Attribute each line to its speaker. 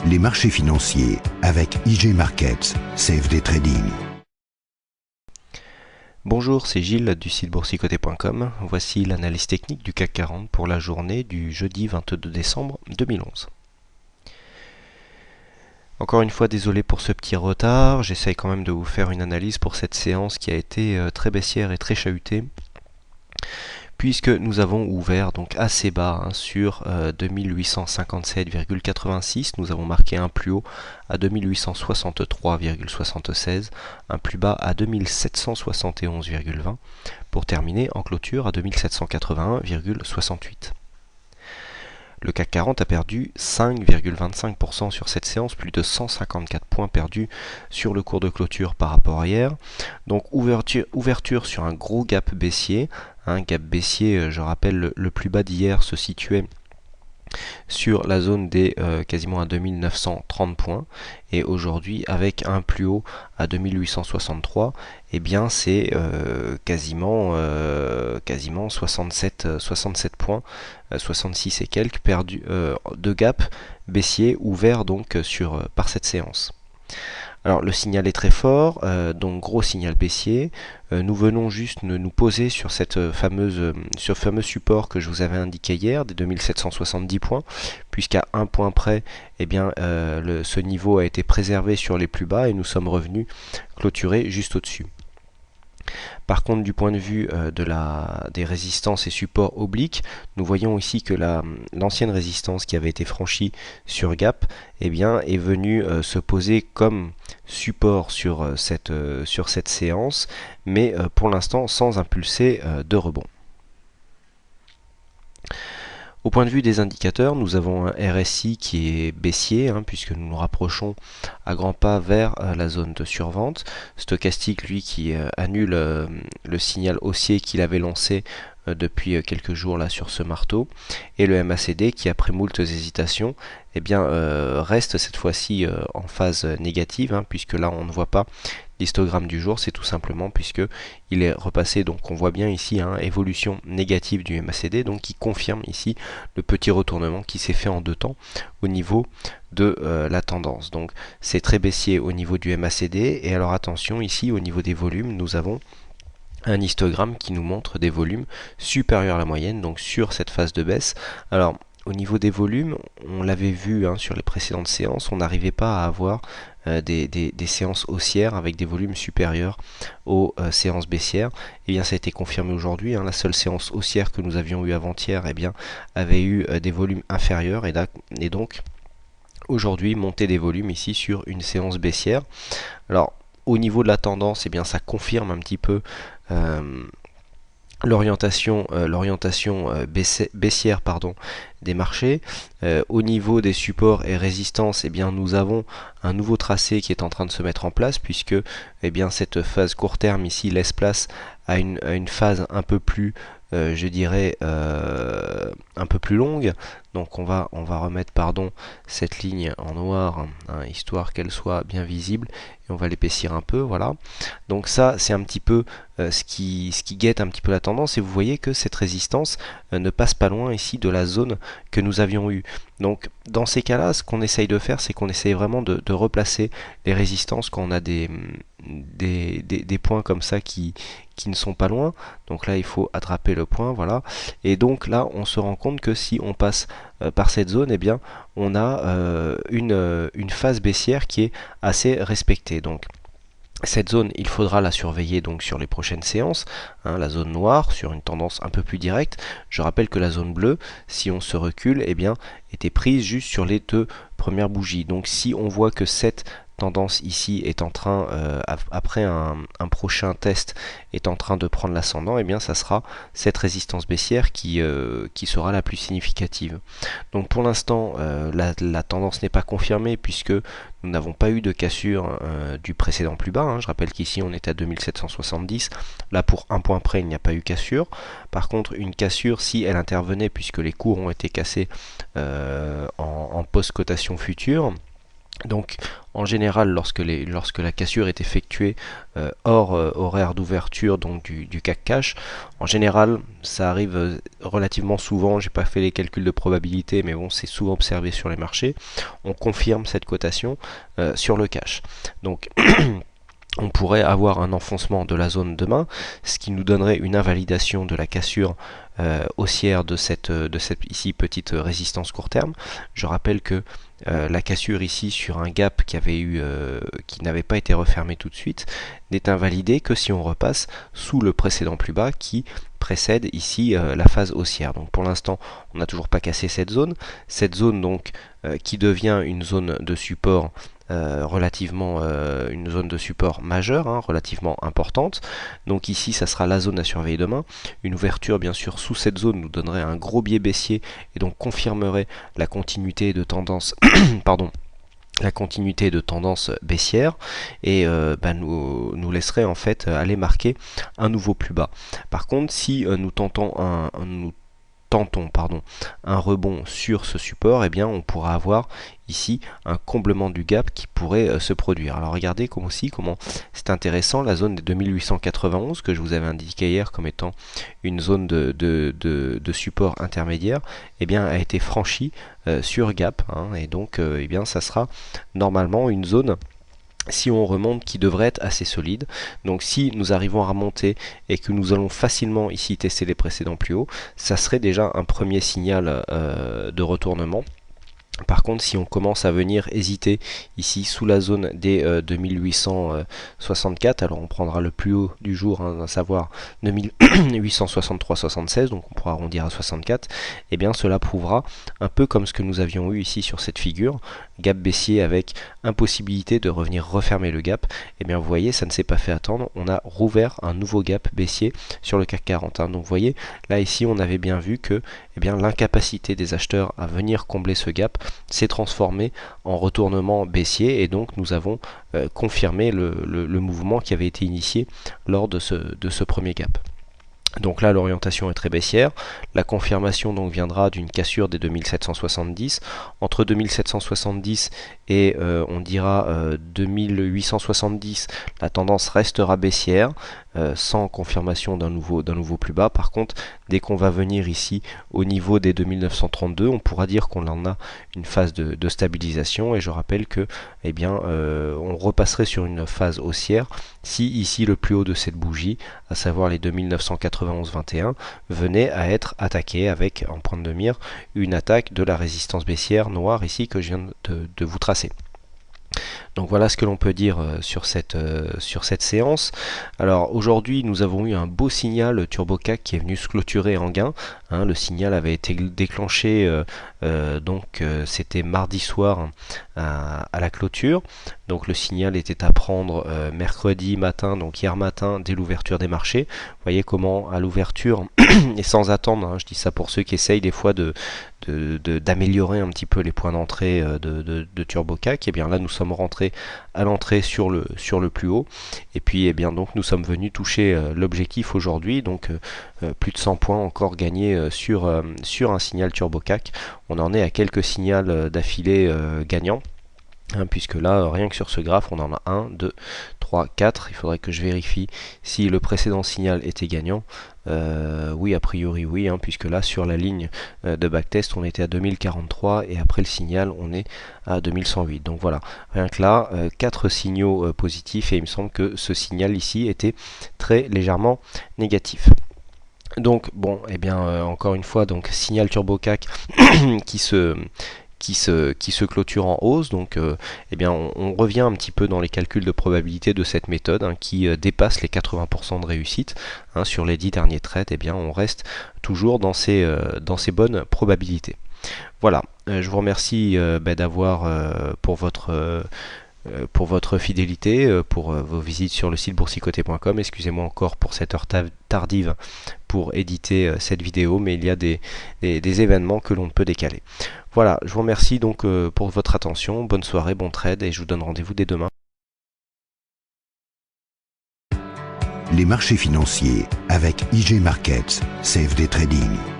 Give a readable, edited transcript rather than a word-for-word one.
Speaker 1: Les marchés financiers avec IG Markets, CFD Trading.
Speaker 2: Bonjour, c'est Gilles du site boursicoté.com. Voici l'analyse technique du CAC 40 pour la journée du jeudi 22 décembre 2011. Encore une fois, désolé pour ce petit retard. J'essaye quand même de vous faire une analyse pour cette séance qui a été très baissière et très chahutée, puisque nous avons ouvert donc assez bas sur 2857,86. Nous avons marqué un plus haut à 2863,76, un plus bas à 2771,20 pour terminer en clôture à 2781,68. Le CAC 40 a perdu 5,25% sur cette séance, plus de 154 points perdus sur le cours de clôture par rapport à hier. Donc ouverture sur un gros gap baissier. Un gap baissier, je rappelle, le plus bas d'hier se situait sur la zone des quasiment à 2930 points, et aujourd'hui avec un plus haut à 2863, et bien c'est quasiment 67 points, 66 et quelques perdus de gap baissier ouvert donc par cette séance. Alors le signal est très fort, donc gros signal baissier. Nous venons juste de nous poser sur sur ce fameux support que je vous avais indiqué hier, des 2770 points, puisqu'à un point près, eh bien, ce niveau a été préservé sur les plus bas et nous sommes revenus clôturer juste au-dessus. Par contre, du point de vue des résistances et supports obliques, nous voyons ici que l'ancienne résistance qui avait été franchie sur gap, eh bien, est venue se poser comme support sur cette séance, mais pour l'instant sans impulser de rebond. Au point de vue des indicateurs, nous avons un RSI qui est baissier, puisque nous nous rapprochons à grands pas vers la zone de survente. Stochastique, lui, qui annule le signal haussier qu'il avait lancé depuis quelques jours là sur ce marteau. Et le MACD qui, après moultes hésitations, eh bien, reste cette fois-ci en phase négative, puisque là on ne voit pas l'histogramme du jour. C'est tout simplement puisque il est repassé, donc on voit bien ici évolution négative du MACD, donc qui confirme ici le petit retournement qui s'est fait en deux temps au niveau de la tendance. Donc c'est très baissier au niveau du MACD, et alors attention, ici au niveau des volumes, nous avons un histogramme qui nous montre des volumes supérieurs à la moyenne, donc sur cette phase de baisse. Alors au niveau des volumes, on l'avait vu sur les précédentes séances, on n'arrivait pas à avoir des séances haussières avec des volumes supérieurs aux séances baissières. Et bien ça a été confirmé aujourd'hui. La seule séance haussière que nous avions eue avant-hier, eh bien, avait eu des volumes inférieurs, et donc aujourd'hui montée des volumes ici sur une séance baissière. Alors au niveau de la tendance, eh bien, ça confirme un petit peu l'orientation baissière des marchés. Au niveau des supports et résistances, eh bien, nous avons un nouveau tracé qui est en train de se mettre en place, puisque eh bien, cette phase court terme ici laisse place à une phase un peu plus je dirais un peu plus longue. Donc on va remettre cette ligne en noir, histoire qu'elle soit bien visible, et on va l'épaissir un peu, voilà. Donc ça c'est un petit peu ce qui guette un petit peu la tendance, et vous voyez que cette résistance ne passe pas loin ici de la zone que nous avions eue. Donc dans ces cas-là, ce qu'on essaye de faire, c'est qu'on essaye vraiment de replacer les résistances quand on a des points comme ça qui ne sont pas loin. Donc là il faut attraper le point, voilà. Et donc là on se rend compte que si on passe par cette zone, eh bien on a une phase baissière qui est assez respectée. Donc cette zone, il faudra la surveiller donc sur les prochaines séances, la zone noire sur une tendance un peu plus directe. Je rappelle que la zone bleue, si on se recule, eh bien, était prise juste sur les deux premières bougies. Donc si on voit que cette tendance ici est en train, après un prochain test, est en train de prendre l'ascendant, et bien ça sera cette résistance baissière qui sera la plus significative. Donc pour l'instant, la tendance n'est pas confirmée, puisque nous n'avons pas eu de cassure du précédent plus bas. Je rappelle qu'ici on est à 2770, là pour un point près il n'y a pas eu cassure. Par contre une cassure, si elle intervenait, puisque les cours ont été cassés en post-cotation future, Donc en général, lorsque la cassure est effectuée hors horaire d'ouverture donc du CAC Cash, en général ça arrive relativement souvent, j'ai pas fait les calculs de probabilité mais bon c'est souvent observé sur les marchés, on confirme cette cotation sur le cash. Donc on pourrait avoir un enfoncement de la zone demain, ce qui nous donnerait une invalidation de la cassure haussière de cette ici petite résistance court terme. Je rappelle que la cassure ici sur un gap qui n'avait pas été refermé tout de suite n'est invalidée que si on repasse sous le précédent plus bas qui précède ici la phase haussière. Donc pour l'instant on n'a toujours pas cassé cette zone donc qui devient une zone de support relativement une zone de support majeure, relativement importante. Donc ici ça sera la zone à surveiller demain. Une ouverture bien sûr sous cette zone nous donnerait un gros biais baissier et donc confirmerait la continuité de tendance pardon, la continuité de tendance baissière et nous laisserait en fait aller marquer un nouveau plus bas. Par contre si nous tentons un rebond sur ce support, eh bien on pourra avoir ici un comblement du gap qui pourrait se produire. Alors regardez comment c'est intéressant, la zone des 2891 que je vous avais indiqué hier comme étant une zone de support intermédiaire, eh bien a été franchie sur gap, et donc eh bien ça sera normalement une zone, si on remonte, qui devrait être assez solide. Donc si nous arrivons à remonter et que nous allons facilement ici tester les précédents plus hauts, ça serait déjà un premier signal de retournement. Par contre, si on commence à venir hésiter ici sous la zone des 2864, alors on prendra le plus haut du jour, à savoir 2863,76, donc on pourra arrondir à 64, et bien cela prouvera un peu comme ce que nous avions eu ici sur cette figure, gap baissier avec impossibilité de revenir refermer le gap. Et bien vous voyez, ça ne s'est pas fait attendre, on a rouvert un nouveau gap baissier sur le CAC 40. Donc vous voyez, là ici on avait bien vu que l'incapacité des acheteurs à venir combler ce gap s'est transformé en retournement baissier et donc nous avons confirmé le mouvement qui avait été initié lors de ce premier gap. Donc là l'orientation est très baissière, la confirmation donc viendra d'une cassure des 2770, entre 2770 et on dira 2870, la tendance restera baissière, sans confirmation d'un nouveau plus bas. Par contre, dès qu'on va venir ici au niveau des 2932, on pourra dire qu'on en a une phase de stabilisation, et je rappelle que on repasserait sur une phase haussière si ici le plus haut de cette bougie, à savoir les 2991,21, venait à être attaqué avec en pointe de mire une attaque de la résistance baissière noire ici que je viens de vous tracer. Donc voilà ce que l'on peut dire sur cette séance. Alors aujourd'hui nous avons eu un beau signal TurboCAC qui est venu se clôturer en gain. Le signal avait été déclenché c'était mardi soir à la clôture. Donc le signal était à prendre mercredi matin, donc hier matin dès l'ouverture des marchés. Vous voyez comment à l'ouverture et sans attendre, je dis ça pour ceux qui essayent des fois d'améliorer un petit peu les points d'entrée de TurboCAC, et bien là nous sommes rentrés à l'entrée sur le plus haut, et puis donc nous sommes venus toucher l'objectif aujourd'hui, donc plus de 100 points encore gagnés sur un signal TurboCAC. On en est à quelques signaux d'affilée gagnants, puisque là rien que sur ce graphe on en a 1, 2, 3, 4, il faudrait que je vérifie si le précédent signal était gagnant. Oui, a priori oui, puisque là sur la ligne de backtest on était à 2043 et après le signal on est à 2108. Donc voilà, rien que là 4 signaux positifs, et il me semble que ce signal ici était très légèrement négatif. Donc bon, encore une fois, donc signal TurboCAC qui se clôture en hausse. Donc on revient un petit peu dans les calculs de probabilité de cette méthode, qui dépasse les 80% de réussite sur les 10 derniers trades. On reste toujours dans ces bonnes probabilités. Voilà, je vous remercie d'avoir pour votre fidélité, pour vos visites sur le site boursicoté.com. Excusez-moi encore pour cette heure tardive pour éditer cette vidéo, mais il y a des événements que l'on ne peut décaler. Voilà, je vous remercie donc pour votre attention, bonne soirée, bon trade, et je vous donne rendez-vous dès demain.
Speaker 1: Les marchés financiers avec IG Markets, CFD Trading.